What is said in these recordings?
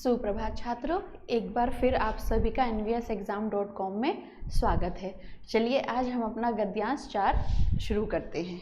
सुप्रभात छात्रों, एक बार फिर आप सभी का nvsexam.com में स्वागत है। चलिए आज हम अपना गद्यांश 4 शुरू करते हैं।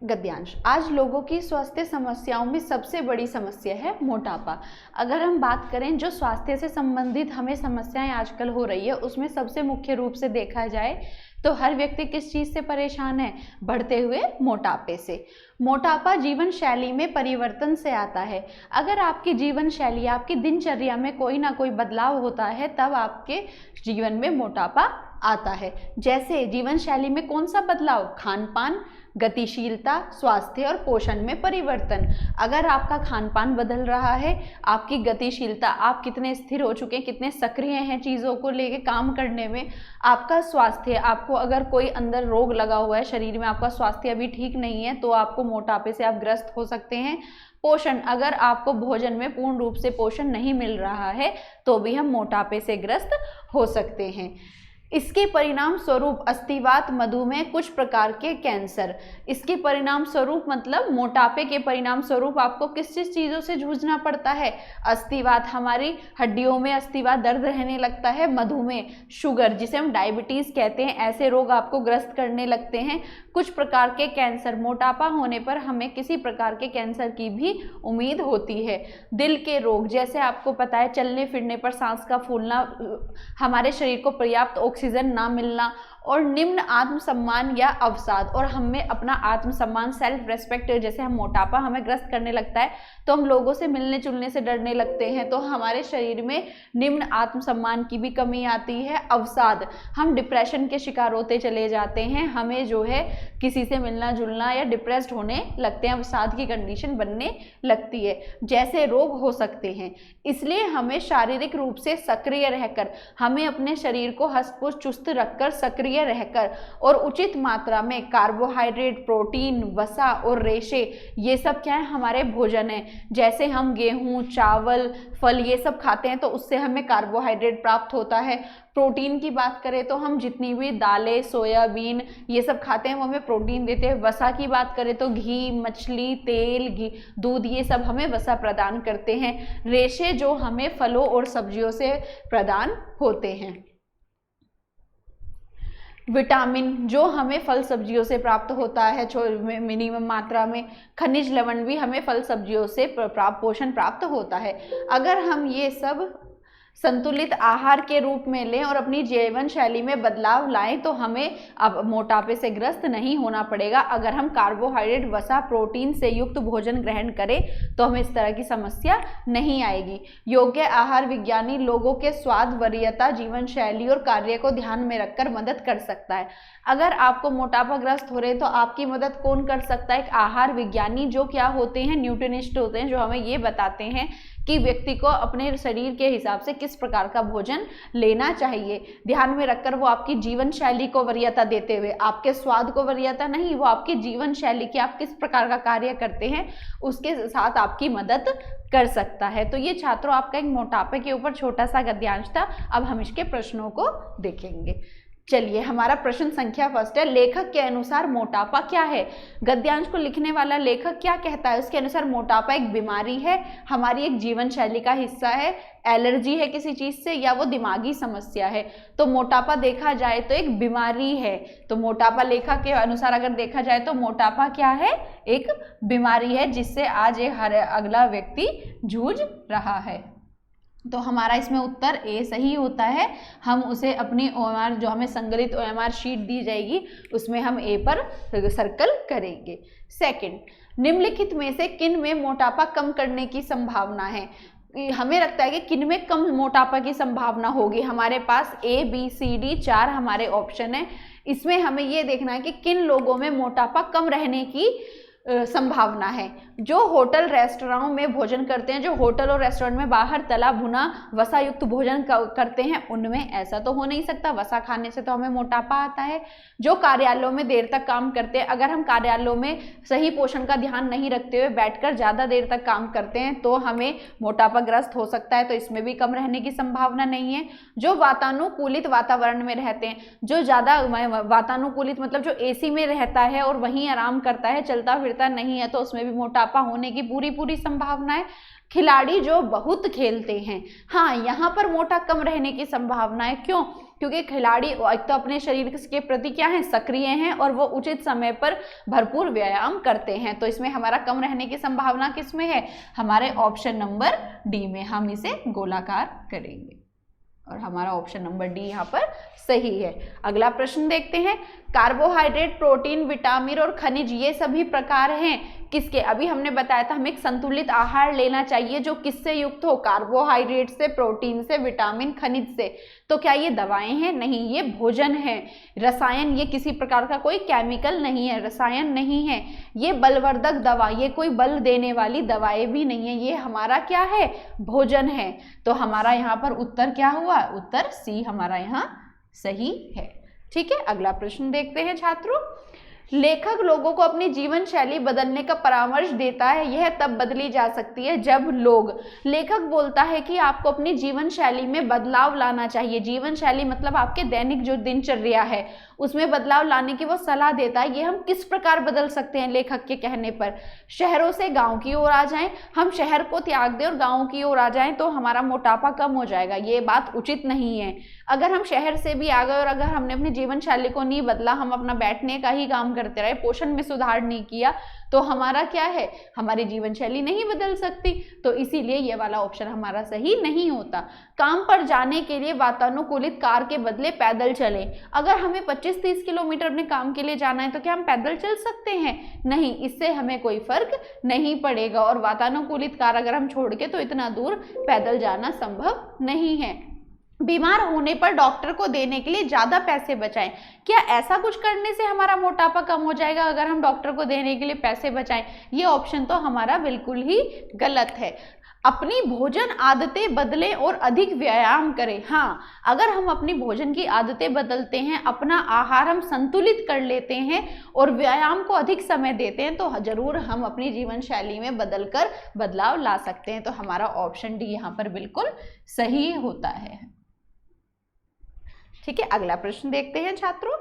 गद्यांश। आज लोगों की स्वास्थ्य समस्याओं में सबसे बड़ी समस्या है मोटापा। अगर हम बात करें जो स्वास्थ्य से संबंधित हमें समस्याएं आजकल हो रही है, उसमें सबसे मुख्य रूप से देखा जाए तो हर व्यक्ति किस चीज़ से परेशान है? बढ़ते हुए मोटापे से। मोटापा जीवन शैली में परिवर्तन से आता है। अगर आपकी जीवन शैली, आपकी दिनचर्या में कोई ना कोई बदलाव होता है, तब आपके जीवन में मोटापा आता है। जैसे जीवन शैली में कौन सा बदलाव? खान पान, गतिशीलता, स्वास्थ्य और पोषण में परिवर्तन। अगर आपका खान पान बदल रहा है, आपकी गतिशीलता, आप कितने स्थिर हो चुके हैं, कितने सक्रिय हैं चीज़ों को लेके काम करने में, आपका स्वास्थ्य, आपको अगर कोई अंदर रोग लगा हुआ है शरीर में, आपका स्वास्थ्य अभी ठीक नहीं है, तो आपको मोटापे से आप ग्रस्त हो सकते हैं। पोषण, अगर आपको भोजन में पूर्ण रूप से पोषण नहीं मिल रहा है तो भी हम मोटापे से ग्रस्त हो सकते हैं। इसके परिणाम स्वरूप अस्थिवात, मधुमेह, कुछ प्रकार के कैंसर। इसके परिणाम स्वरूप मतलब मोटापे के परिणाम स्वरूप आपको किस किस चीज़ों से जूझना पड़ता है? अस्थिवात, हमारी हड्डियों में अस्थिवात, दर्द रहने लगता है। मधुमेह, शुगर जिसे हम डायबिटीज़ कहते हैं, ऐसे रोग आपको ग्रस्त करने लगते हैं। कुछ प्रकार के कैंसर, मोटापा होने पर हमें किसी प्रकार के कैंसर की भी उम्मीद होती है। दिल के रोग, जैसे आपको पता है चलने फिरने पर सांस का फूलना, हमारे शरीर को पर्याप्त ऑक्सीजन ना मिलना, और निम्न आत्मसम्मान या अवसाद, और हमें अपना आत्मसम्मान, सेल्फ रेस्पेक्ट, जैसे हम मोटापा हमें ग्रस्त करने लगता है तो हम लोगों से मिलने जुलने से डरने लगते हैं, तो हमारे शरीर में निम्न आत्मसम्मान की भी कमी आती है। अवसाद, हम डिप्रेशन के शिकार होते चले जाते हैं, हमें जो है किसी से मिलना जुलना या डिप्रेस्ड होने लगते हैं, अवसाद की कंडीशन बनने लगती है। जैसे रोग हो सकते हैं, इसलिए हमें शारीरिक रूप से सक्रिय रहकर, हमें अपने शरीर को हष्ट-पुष्ट चुस्त रखकर, सक्रिय रहकर और उचित मात्रा में कार्बोहाइड्रेट, प्रोटीन, वसा और रेशे, ये सब क्या है? हमारे भोजन है। जैसे हम गेहूं, चावल, फल ये सब खाते हैं तो उससे हमें कार्बोहाइड्रेट प्राप्त होता है। प्रोटीन की बात करें तो हम जितनी भी दालें, सोयाबीन ये सब खाते हैं वो हमें प्रोटीन देते हैं। वसा की बात करें तो घी, मछली, तेल, घी, दूध, ये सब हमें वसा प्रदान करते हैं। रेशे जो हमें फलों और सब्जियों से प्रदान होते हैं। विटामिन जो हमें फल सब्जियों से प्राप्त होता है मिनिमम मात्रा में। खनिज लवण भी हमें फल सब्जियों से पोषण प्राप्त होता है। अगर हम ये सब संतुलित आहार के रूप में लें और अपनी जीवन शैली में बदलाव लाएं तो हमें अब मोटापे से ग्रस्त नहीं होना पड़ेगा। अगर हम कार्बोहाइड्रेट, वसा, प्रोटीन से युक्त भोजन ग्रहण करें तो हमें इस तरह की समस्या नहीं आएगी। योग्य आहार विज्ञानी लोगों के स्वाद, वरीयता, जीवन शैली और कार्य को ध्यान में रखकर मदद कर सकता है। अगर आपको मोटापाग्रस्त हो रहे तो आपकी मदद कौन कर सकता है? एक आहार विज्ञानी, जो क्या होते हैं? न्यूट्रिनिस्ट होते हैं, जो हमें ये बताते हैं कि व्यक्ति को अपने शरीर के हिसाब से किस प्रकार का भोजन लेना चाहिए। ध्यान में रखकर वो आपकी जीवन शैली को वरीयता देते हुए, आपके स्वाद को वरीयता नहीं, वो आपकी जीवन शैली की, आप किस प्रकार का कार्य करते हैं उसके साथ आपकी मदद कर सकता है। तो ये छात्रों आपका एक मोटापे के ऊपर छोटा सा गद्यांश था। अब हम इसके प्रश्नों को देखेंगे। चलिए, हमारा प्रश्न संख्या फर्स्ट है, लेखक के अनुसार मोटापा क्या है? गद्यांश को लिखने वाला लेखक क्या कहता है? उसके अनुसार मोटापा एक बीमारी है, हमारी एक जीवन शैली का हिस्सा है, एलर्जी है किसी चीज से, या वो दिमागी समस्या है। तो मोटापा देखा जाए तो एक बीमारी है। तो मोटापा लेखक के अनुसार अगर देखा जाए तो मोटापा क्या है? एक बीमारी है जिससे आज हर अगला व्यक्ति जूझ रहा है। तो हमारा इसमें उत्तर ए सही होता है। हम उसे अपनी OMR, जो हमें संग्रहित OMR शीट दी जाएगी, उसमें हम ए पर सर्कल करेंगे। सेकंड, निम्नलिखित में से किन में मोटापा कम करने की संभावना है? हमें लगता है कि किन में कम मोटापा की संभावना होगी। हमारे पास A, B, C, D 4 हमारे ऑप्शन है। इसमें हमें ये देखना है कि किन लोगों में मोटापा कम रहने की संभावना है। जो होटल रेस्टोरेंटों में भोजन करते हैं, जो होटल और रेस्टोरेंट में बाहर तला भुना वसा युक्त भोजन करते हैं, उनमें ऐसा तो हो नहीं सकता, वसा खाने से तो हमें मोटापा आता है। जो कार्यालयों में देर तक काम करते हैं, अगर हम कार्यालयों में सही पोषण का ध्यान नहीं रखते हुए बैठकर ज़्यादा देर तक काम करते हैं तो हमें मोटापाग्रस्त हो सकता है, तो इसमें भी कम रहने की संभावना नहीं है। जो वातानुकूलित वातावरण में रहते हैं, जो ज़्यादा वातानुकूलित मतलब जो AC में रहता है और वहीं आराम करता है, चलता फिरता नहीं है, तो उसमें भी मोटापा मोटापा होने की पूरी संभावना है। खिलाड़ी जो बहुत खेलते हैं, हाँ यहाँ पर मोटा कम रहने की संभावना है। क्यों? क्योंकि खिलाड़ी एक तो अपने शरीर के प्रति क्या है, सक्रिय हैं, और वो उचित समय पर भरपूर व्यायाम करते हैं। तो इसमें हमारा कम रहने की संभावना किसमें है? हमारे ऑप्शन नंबर डी में। हम इसे गोलाकार करेंगे और हमारा ऑप्शन नंबर डी यहाँ पर सही है। अगला प्रश्न देखते हैं। कार्बोहाइड्रेट, प्रोटीन, विटामिन और खनिज ये सभी प्रकार हैं किसके? अभी हमने बताया था हमें एक संतुलित आहार लेना चाहिए जो किससे युक्त हो? कार्बोहाइड्रेट से, प्रोटीन से, विटामिन, खनिज से। तो क्या ये दवाएं हैं? नहीं, ये भोजन है। रसायन, ये किसी प्रकार का कोई केमिकल नहीं है, रसायन नहीं है। ये बलवर्धक दवा, ये कोई बल देने वाली दवाएं भी नहीं है, ये हमारा क्या है? भोजन है। तो हमारा यहाँ पर उत्तर क्या हुआ? उत्तर सी हमारा यहाँ सही है। ठीक है, अगला प्रश्न देखते हैं छात्रों। लेखक लोगों को अपनी जीवन शैली बदलने का परामर्श देता है। यह तब बदली जा सकती है जब लोग, लेखक बोलता है कि आपको अपनी जीवन शैली में बदलाव लाना चाहिए। जीवन शैली मतलब आपके दैनिक जो दिनचर्या है उसमें बदलाव लाने की वो सलाह देता है। ये हम किस प्रकार बदल सकते हैं लेखक के कहने पर? शहरों से गांव की ओर आ जाएं, हम शहर को त्याग दें और गांव की ओर आ जाएं तो हमारा मोटापा कम हो जाएगा। ये बात उचित नहीं है। अगर हम शहर से भी आ गए और अगर हमने अपनी जीवन शैली को नहीं बदला, हम अपना बैठने का ही काम करते रहे, पोषण में सुधार नहीं किया, तो हमारा क्या है? हमारी जीवन शैली नहीं बदल सकती। तो इसीलिए ये वाला ऑप्शन हमारा सही नहीं होता। काम पर जाने के लिए वातानुकूलित कार के बदले पैदल चलें। अगर हमें 25-30 किलोमीटर अपने काम के लिए जाना है तो क्या हम पैदल चल सकते हैं? नहीं, इससे हमें कोई फर्क नहीं पड़ेगा। और वातानुकूलित कार अगर हम छोड़ के तो इतना दूर पैदल जाना संभव नहीं है। बीमार होने पर डॉक्टर को देने के लिए ज्यादा पैसे बचाएं। क्या ऐसा कुछ करने से हमारा मोटापा कम हो जाएगा अगर हम डॉक्टर को देने के लिए पैसे बचाएं? ये ऑप्शन तो हमारा बिल्कुल ही गलत है। अपनी भोजन आदतें बदलें और अधिक व्यायाम करें। हाँ, अगर हम अपनी भोजन की आदतें बदलते हैं, अपना आहार हम संतुलित कर लेते हैं और व्यायाम को अधिक समय देते हैं तो जरूर हम अपनी जीवन शैली में बदलकर बदलाव ला सकते हैं। तो हमारा ऑप्शन डी यहाँ पर बिल्कुल सही होता है। ठीक है, अगला प्रश्न देखते हैं छात्रों।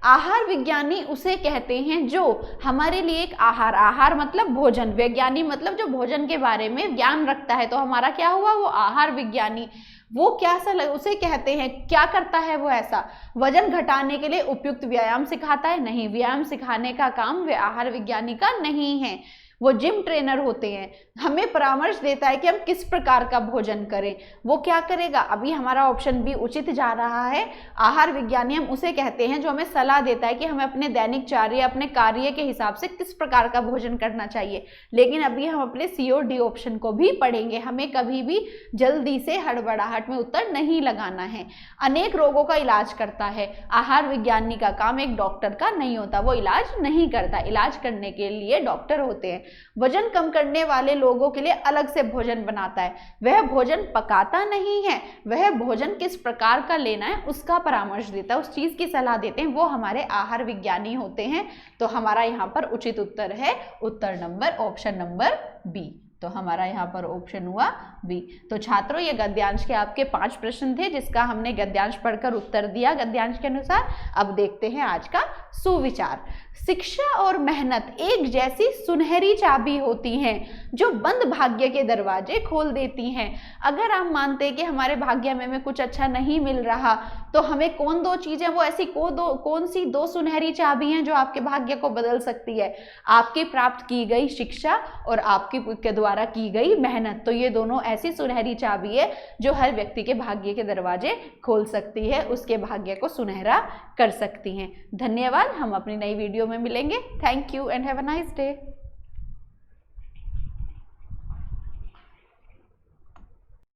आहार विज्ञानी उसे कहते हैं जो हमारे लिए एक आहार मतलब भोजन, वैज्ञानिक मतलब जो भोजन के बारे में ज्ञान रखता है। तो हमारा क्या हुआ? वो आहार विज्ञानी। वो क्या उसे कहते हैं, क्या करता है वो ऐसा? वजन घटाने के लिए उपयुक्त व्यायाम सिखाता है? नहीं, व्यायाम सिखाने का काम वे आहार विज्ञानी का नहीं है। वो जिम ट्रेनर होते हैं। हमें परामर्श देता है कि हम किस प्रकार का भोजन करें। वो क्या करेगा? अभी हमारा ऑप्शन बी उचित जा रहा है। आहार विज्ञानी हम उसे कहते हैं जो हमें सलाह देता है कि हमें अपने दैनिक कार्य, अपने कार्य के हिसाब से किस प्रकार का भोजन करना चाहिए। लेकिन अभी हम अपने सी और डी ऑप्शन को भी पढ़ेंगे। हमें कभी भी जल्दी से हड़बड़ाहट में उत्तर नहीं लगाना है। अनेक रोगों का इलाज करता है। आहार विज्ञानी का काम एक डॉक्टर का नहीं होता, वो इलाज नहीं करता। इलाज करने के लिए डॉक्टर होते हैं। वजन कम करने वाले लोगों के लिए अलग से भोजन बनाता है। वह भोजन पकाता नहीं है, वह भोजन किस प्रकार का लेना है उसका परामर्श देता है, उस चीज की सलाह देते हैं, वो हमारे आहार विज्ञानी होते हैं। तो हमारा यहाँ पर उचित उत्तर है उत्तर नंबर ऑप्शन नंबर बी। तो हमारा यहाँ पर ऑप्शन हुआ बी। तो छात्रों, ये गद्यांश के आपके 5 प्रश्न थे जिसका हमने गद्यांश पढ़कर उत्तर दिया गद्यांश के अनुसार। अब देखते हैं आज का सुविचार। शिक्षा और मेहनत एक जैसी सुनहरी चाबी होती हैं जो बंद भाग्य के दरवाजे खोल देती हैं। अगर आप मानते हैं कि हमारे भाग्य में कुछ अच्छा नहीं मिल रहा तो हमें कौन 2 चीजें, वो ऐसी कौन सी 2 सुनहरी चाबी हैं जो आपके भाग्य को बदल सकती है? आपकी प्राप्त की गई शिक्षा और आपकी के द्वारा की गई मेहनत। तो ये दोनों ऐसी सुनहरी चाबी है जो हर व्यक्ति के भाग्य के दरवाजे खोल सकती है, उसके भाग्य को सुनहरा कर सकती हैं। धन्यवाद। हम अपनी नई वीडियो में मिलेंगे। Thank you and have a nice day.